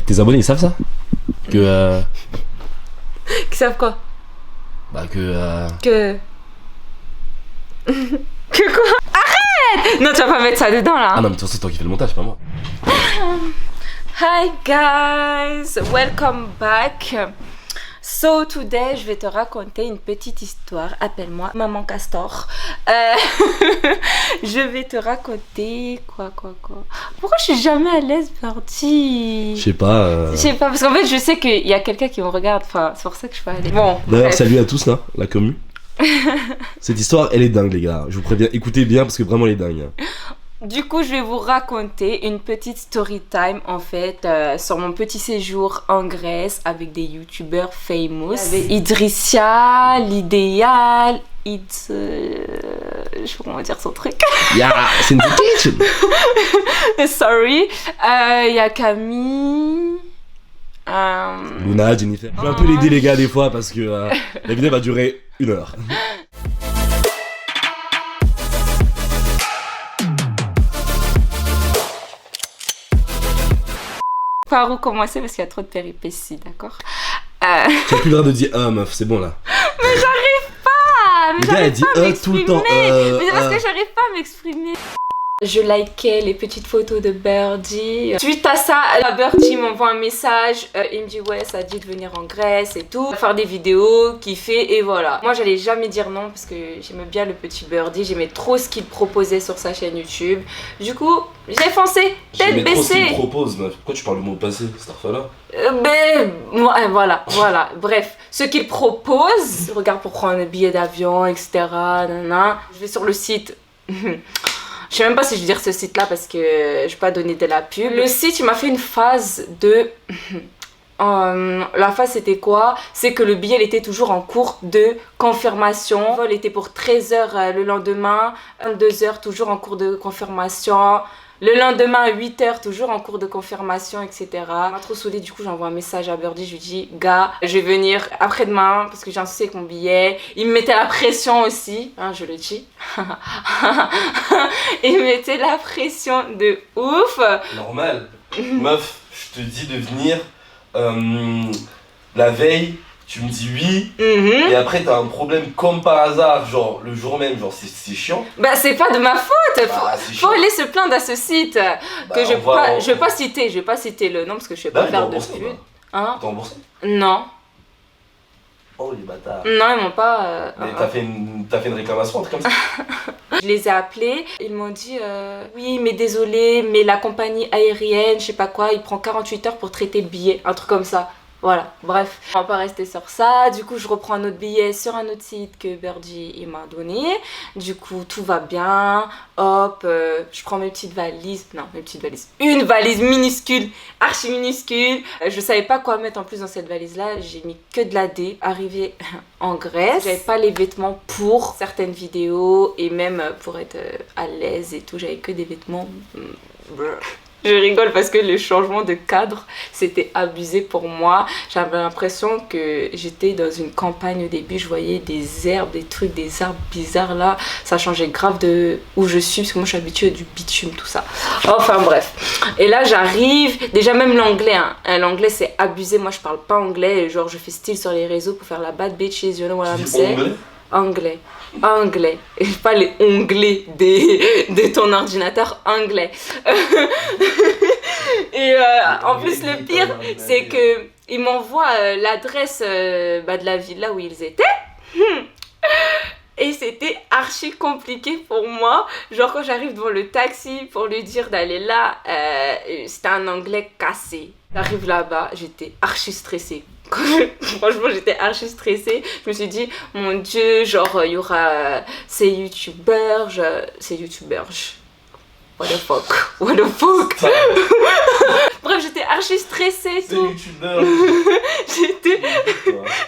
Tes abonnés ils savent ça? Que Qui savent quoi? bah que Que quoi? Arrête! Non, tu vas pas mettre ça dedans là. ah non mais de toute façon c'est toi qui fais le montage, pas moi. Hi guys, welcome back. So today, je vais te raconter une petite histoire. Appelle-moi Maman Castor. Je vais te raconter quoi. Pourquoi je suis jamais à l'aise, Birdie? Je sais pas. Je sais pas, parce qu'en fait, je sais qu'il y a quelqu'un qui me regarde. Enfin, c'est pour ça que je peux aller. Bon. D'ailleurs, bref. salut à tous là, la commu. Cette histoire, elle est dingue les gars. Je vous préviens, écoutez bien parce que vraiment elle est dingue. Du coup, je vais vous raconter une petite story time en fait sur mon petit séjour en Grèce avec des youtubeurs famous. Il y avait Idrissia, l'idéal, je sais pas comment dire son truc. Yeah, c'est une kitchen. Sorry. Il y a Camille. Luna, Jennifer. Je vais un peu l'aider les gars des fois parce que la vidéo va durer 1 heure. Par où commencer parce qu'il y a trop de péripéties, d'accord? Tu as plus le droit de dire meuf, c'est bon là. Mais j'arrive pas. Le gars elle dit tout le temps. Mais c'est parce que j'arrive pas à m'exprimer. Je likais les petites photos de Birdie. Suite à ça, Birdie m'envoie un message. Il me dit ouais, ça dit de venir en Grèce et tout. Faire des vidéos, kiffer et voilà. Moi, j'allais jamais dire non parce que j'aimais bien le petit Birdie. J'aimais trop ce qu'il proposait sur sa chaîne YouTube. Du coup, j'ai foncé, tête baissée. Trop propose meuf. Pourquoi tu parles le mot passé, Starfala? Ben, ouais, voilà. Bref, ce qu'il propose, regarde pour prendre un billet d'avion, etc. Nanana. Je vais sur le site. Je sais même pas si je vais dire ce site là parce que je vais pas donner de la pub. Le site il m'a fait une phase de... la phase c'était quoi? C'est que le billet il était toujours en cours de confirmation. Le vol était pour 13h le lendemain, 22h toujours en cours de confirmation. Le lendemain à 8h, toujours en cours de confirmation, etc. Ça m'a trop saoulée, du coup j'envoie un message à Birdie, je lui dis gars, je vais venir après-demain parce que j'ai un souci avec mon billet. Il me mettait la pression aussi, hein, je le dis. Il me mettait la pression de ouf. Normal. Meuf, je te dis de venir la veille. Tu me dis oui, et après t'as un problème comme par hasard, genre le jour même, genre c'est chiant. Bah c'est pas de ma faute, Bah, faut aller se plaindre à ce site que je vais pas citer le nom parce que je vais pas faire de pub. Hein? T'es remboursé? Non. Oh les bâtards. Non, ils m'ont pas... Mais t'as fait une réclamation, un truc comme ça? Je les ai appelés, ils m'ont dit oui mais désolé, mais la compagnie aérienne, je sais pas quoi, il prend 48 heures pour traiter le billet, un truc comme ça. Voilà, bref, on va pas rester sur ça. Du coup, je reprends un autre billet sur un autre site que Birdie il m'a donné. Du coup, tout va bien. Hop, je prends mes petites valises. Non, mes petites valises. Une valise minuscule, archi minuscule. Je savais pas quoi mettre en plus dans cette valise-là. J'ai mis que de la D. Arrivé en Grèce, j'avais pas les vêtements pour certaines vidéos et même pour être à l'aise et tout. J'avais que des vêtements. Je rigole parce que le changement de cadre, c'était abusé pour moi. J'avais l'impression que j'étais dans une campagne au début. Je voyais des herbes, des trucs, des arbres bizarres là. Ça changeait grave de où je suis parce que moi je suis habituée à du bitume, tout ça. Enfin bref. Et là j'arrive, déjà même l'anglais. L'anglais c'est abusé. Moi je parle pas anglais. Genre je fais style sur les réseaux pour faire la bad bitches, you know what I'm saying. Anglais, et pas les onglets de ton ordinateur, anglais. Et en plus le pire c'est que ils m'envoient l'adresse de la villa où ils étaient. Et c'était archi compliqué pour moi. Genre quand j'arrive devant le taxi pour lui dire d'aller là, c'était un anglais cassé. J'arrive là-bas, j'étais archi stressée. Franchement j'étais archi stressée. Je me suis dit mon dieu, genre il y aura ces youtubeurs, what the fuck. Bref, j'étais archi stressée. C'est youtubeur.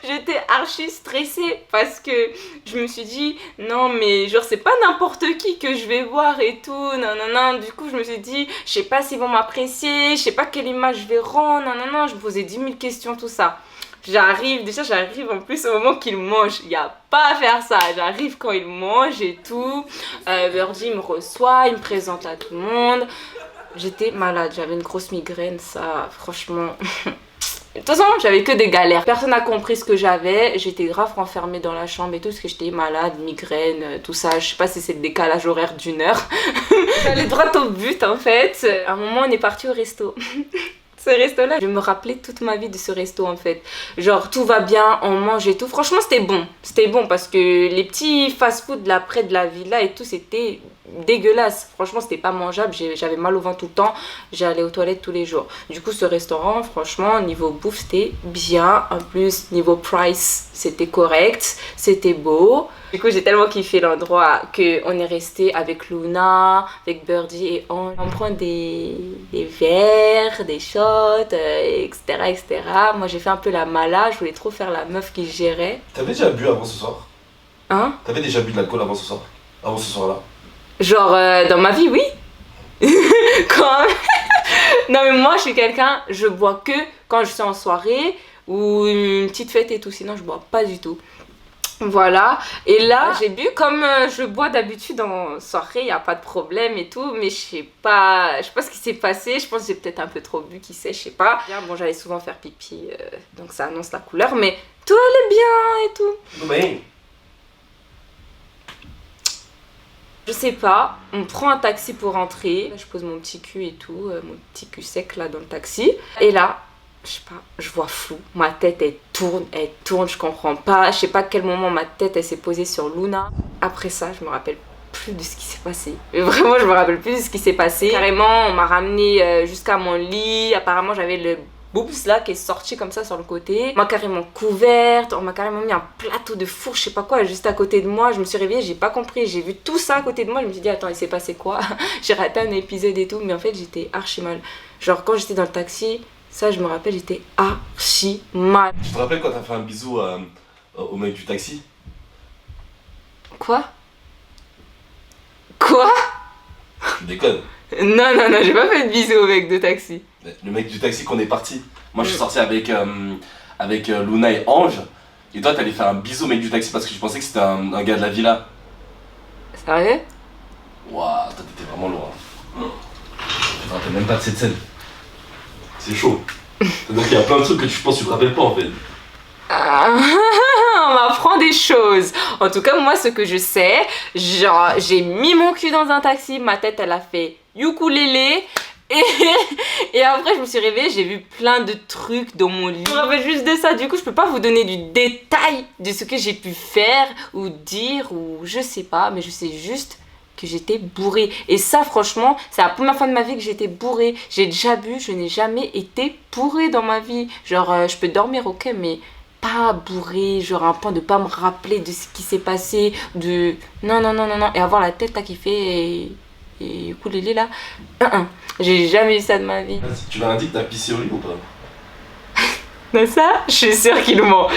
J'étais archi stressée parce que je me suis dit non mais genre c'est pas n'importe qui que je vais voir et tout, non. Du coup je me suis dit je sais pas s'ils vont m'apprécier, je sais pas quelle image je vais rendre, non. Je me posais 10 000 questions, tout ça. J'arrive en plus au moment qu'il mange, il n'y a pas à faire ça, j'arrive quand il mange et tout. Birdie me reçoit, il me présente à tout le monde. J'étais malade, j'avais une grosse migraine, ça, franchement... De toute façon, j'avais que des galères. Personne n'a compris ce que j'avais. J'étais grave renfermée dans la chambre et tout, parce que j'étais malade, migraine, tout ça. Je sais pas si c'est le décalage horaire d'1 heure. J'allais droit au but, en fait. À un moment, on est parti au resto. Ce resto-là, je me rappelais toute ma vie de ce resto, en fait. Genre, tout va bien, on mange et tout. Franchement, c'était bon. C'était bon, parce que les petits fast-food là, près de la villa et tout, c'était dégueulasse. Franchement, c'était pas mangeable. J'avais mal au ventre tout le temps. J'allais aux toilettes tous les jours. Du coup, ce restaurant, franchement, niveau bouffe, c'était bien. En plus, niveau price, c'était correct. C'était beau. Du coup, j'ai tellement kiffé l'endroit qu'on est resté avec Luna, avec Birdie et Ange. On prend des verres, des shots, etc., etc. Moi, j'ai fait un peu la mala. Je voulais trop faire la meuf qui gérait. T'avais déjà bu avant ce soir? Hein? T'avais déjà bu de l'alcool avant ce soir? Avant ce soir-là? Genre, dans ma vie, oui. Quand même. Non, mais moi, je suis quelqu'un, je bois que quand je suis en soirée ou une petite fête et tout. Sinon, je bois pas du tout. Voilà. Et là, j'ai bu comme je bois d'habitude en soirée, il n'y a pas de problème et tout. Mais je sais pas ce qui s'est passé. Je pense que j'ai peut-être un peu trop bu, qui sait, je sais pas. Bon, j'allais souvent faire pipi, donc ça annonce la couleur. Mais tout allait bien et tout. Mais... Je sais pas, on prend un taxi pour rentrer. Je pose mon petit cul et tout, mon petit cul sec là dans le taxi. Et là, je sais pas, je vois flou. Ma tête elle tourne, je comprends pas. Je sais pas à quel moment ma tête elle s'est posée sur Luna. Après ça, je me rappelle plus de ce qui s'est passé. Mais vraiment, je me rappelle plus de ce qui s'est passé. Carrément, on m'a ramené jusqu'à mon lit. Apparemment, j'avais le boobs là qui est sorti comme ça sur le côté. On m'a carrément couverte, on m'a carrément mis un plateau de four, je sais pas quoi, juste à côté de moi. Je me suis réveillée, j'ai pas compris, j'ai vu tout ça à côté de moi. Je me suis dit, attends, il s'est passé quoi? J'ai raté un épisode et tout, mais en fait, j'étais archi mal. Genre, quand j'étais dans le taxi, ça, je me rappelle, j'étais archi mal. Tu te rappelles quand t'as fait un bisou au mec du taxi? Quoi? Quoi? Tu déconnes. Non, j'ai pas fait de bisous au mec de taxi. Le mec du taxi qu'on est parti. Moi je suis sorti avec Luna et Ange. Et toi t'allais faire un bisou au mec du taxi parce que je pensais que c'était un gars de la villa. Sérieux? Waouh, toi t'étais vraiment loin. Je me rappelle même pas de cette scène. C'est chaud. Donc il y a plein de trucs que tu penses que tu te rappelles pas en fait. On m'apprend des choses. En tout cas, moi, ce que je sais, genre, j'ai mis mon cul dans un taxi, ma tête, elle a fait ukulélé. Et après, je me suis réveillée, j'ai vu plein de trucs dans mon lit. Je me rappelle juste de ça. Du coup, je peux pas vous donner du détail de ce que j'ai pu faire ou dire ou je sais pas, mais je sais juste que j'étais bourrée. Et ça, franchement, c'est la première fois de ma vie que j'étais bourrée. J'ai déjà bu, je n'ai jamais été bourrée dans ma vie. Genre, je peux dormir, ok, mais pas bourrée, genre un point de pas me rappeler de ce qui s'est passé, de... Non. Et avoir la tête là qui fait... Et ukulélé là. J'ai jamais eu ça de ma vie. Tu m'as dit que t'as pissé au lit ou pas? Non, ça, je suis sûre qu'il ment.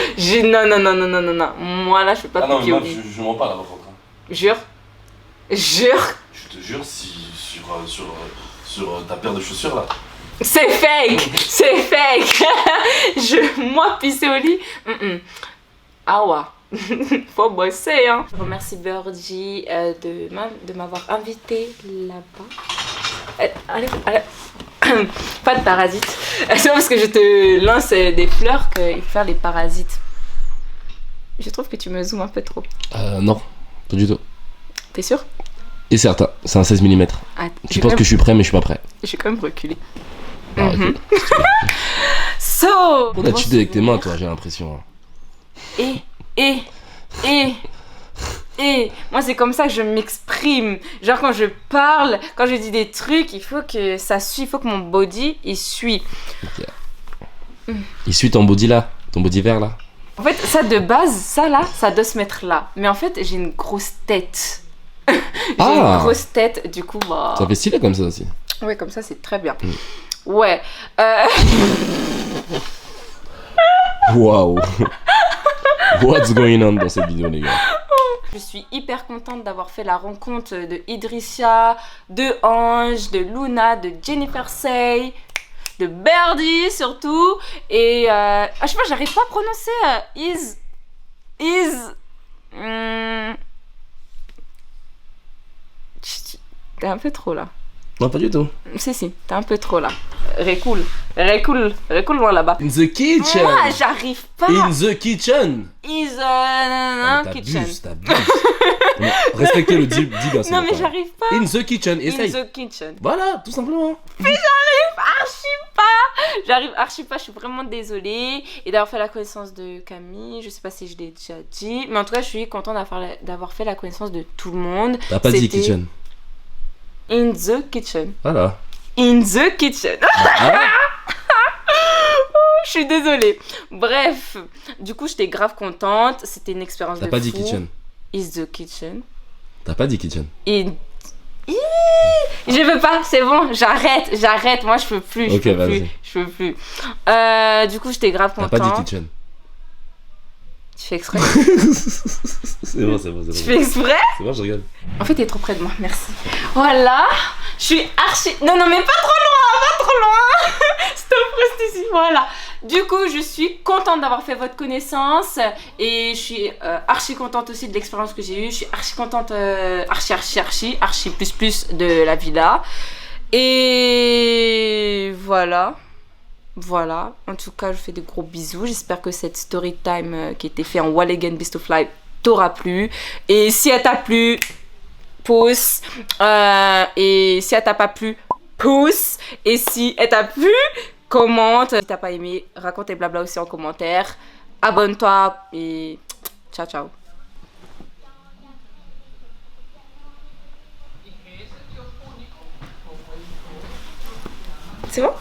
Non. Moi là, je peux pas piquer au lit. Je mens pas là par contre. Jure. Je te jure sur ta paire de chaussures là. C'est fake. Moi pisser au lit. Ah ouais. Faut bosser hein. Je remercie Birdie de m'avoir invité là-bas. Allez. Pas de parasites. C'est parce que je te lance des fleurs qu'il faut faire les parasites. Je trouve que tu me zoomes un peu trop. Non, pas du tout. T'es sûr? Et certain, c'est un 16 mm. Tu penses que je suis prêt, mais je suis pas prêt. Je suis quand même reculée. Ah, ok. So, T'as tué avec tes mains, toi, j'ai l'impression. Et moi c'est comme ça que je m'exprime. Genre quand je parle, quand je dis des trucs, il faut que ça suit, il faut que mon body il suit. Ok. Il suit ton body là, ton body vert là. En fait ça de base, ça là, ça doit se mettre là. Mais en fait j'ai une grosse tête. Une grosse tête, du coup bah... Ça fait stylé comme ça aussi. Ouais, comme ça c'est très bien. Ouais. Waouh. What's going on dans cette vidéo les gars? Je suis hyper contente d'avoir fait la rencontre de Idrissia, de Ange, de Luna, de Jennifer Say, de Birdie surtout. Et je sais pas, j'arrive pas à prononcer T'es un peu trop là. Non, pas du tout. Si, t'es un peu trop là. Recoule loin là-bas. In the kitchen. Moi, j'arrive pas. In the kitchen. Is Ah, mais kitchen. t'abuses. Non, respectez le dit bien. Non, mais j'arrive pas. In the kitchen, essaye. In the kitchen. Voilà, tout simplement. J'arrive archi pas, je suis vraiment désolée. Et d'avoir fait la connaissance de Camille, je sais pas si je l'ai déjà dit, mais en tout cas, je suis contente d'avoir fait la connaissance de tout le monde. T'as pas dit C'était kitchen. In the kitchen. Voilà. In the kitchen. Ah, Je suis désolée. Bref, du coup, j'étais grave contente. C'était une expérience de t'as pas fou. dit kitchen. Is the kitchen. T'as pas dit kitchen. In... Je veux pas, c'est bon, j'arrête. Moi, je peux plus. Ok, vas-y. Je peux plus. Du coup, j'étais grave T'as contente. pas dit kitchen. Tu fais exprès. C'est bon. Tu fais exprès. C'est bon, je rigole. En fait, t'es trop près de moi, merci. Voilà, je suis archi... Non, mais pas trop loin. Stop, reste ici, voilà. Du coup, je suis contente d'avoir fait votre connaissance et je suis archi contente aussi de l'expérience que j'ai eue. Je suis archi contente, archi plus de la villa. Et voilà. Voilà, en tout cas, je vous fais de gros bisous. J'espère que cette story time qui était faite en Walligan Beast of Life t'aura plu. Et si elle t'a plu, pouce. Et si elle t'a pas plu, pouce. Et si elle t'a plu, commente. Si t'as pas aimé, raconte tes blabla aussi en commentaire. Abonne-toi et ciao, ciao. C'est bon?